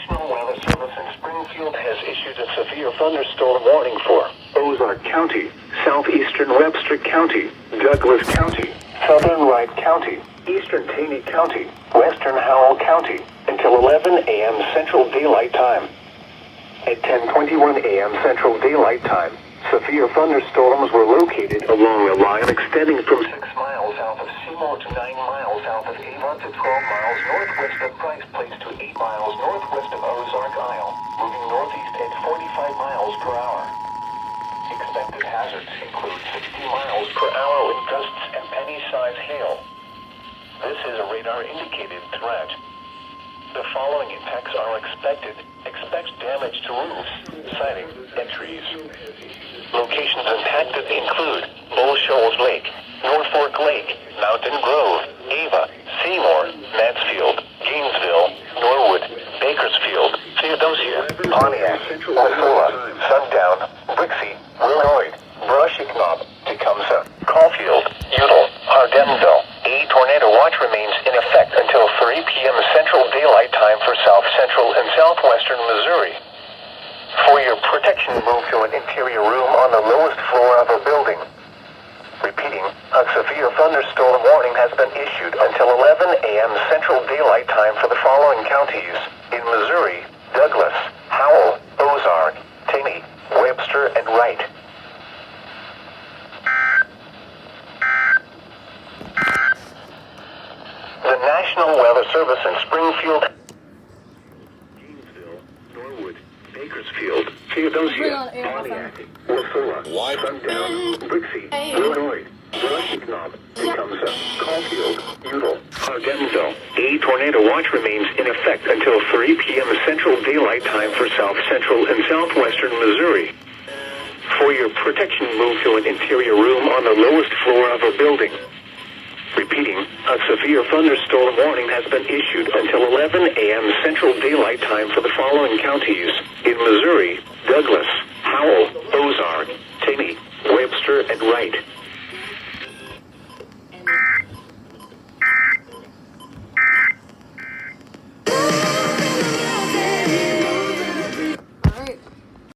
National Weather Service in Springfield has issued a severe thunderstorm warning for Ozark County, southeastern Webster County, Douglas County, southern Wright County, eastern Taney County, western Howell County, until 11 a.m. Central Daylight Time. At 10:21 a.m. Central Daylight Time, severe thunderstorms were located along a line extending from 6 miles south of Seymour to 9 miles south of Avon to 12 miles northwest of Price Place to 8 miles northwest of Ozark Isle, moving northeast at 45 miles per hour. Expected hazards include 60 miles per hour wind gusts and penny-sized hail. This is a radar-indicated threat. The following impacts are expected. Expect damage to roofs, siding, and trees. Locations impacted include Bull Shoals Lake, North Fork Lake, Mountain Grove, Ava, Seymour, Mansfield, Gainesville, Norwood, Bakersfield, Theodosia, Pontiac, Missoula, Sundown, Brixie, Wilnoid, Brushy Knob, Tecumseh, Caulfield, Udall, Hardinville. A tornado watch remains in effect until 3 p.m. Central Daylight Time for South Central and Southwestern Missouri. For your protection, move to an interior room on the lowest floor of a building. Repeating, a severe thunderstorm warning has been issued until 11 a.m. Central Daylight Time for the following counties in Missouri: Douglas, Howell, Ozark, Taney, Webster, and Wright. The National Weather Service in Springfield, Gainesville, Norwood, Bakersfield, Theodosia, Pontiac, Missoula, Sundown, Brixie, Wilnoid, Brushy Knob, Tecumseh, Caulfield, Udall, Hardinville. A tornado watch remains in effect until 3 p.m. Central Daylight Time for South Central and Southwestern Missouri. For your protection, move to an interior room on the lowest floor of a building. Repeating, a severe thunderstorm warning has been issued until 11 a.m. Central Daylight Time for the following counties in Missouri: Douglas, Howell, Ozark, Taney, Webster, and Wright.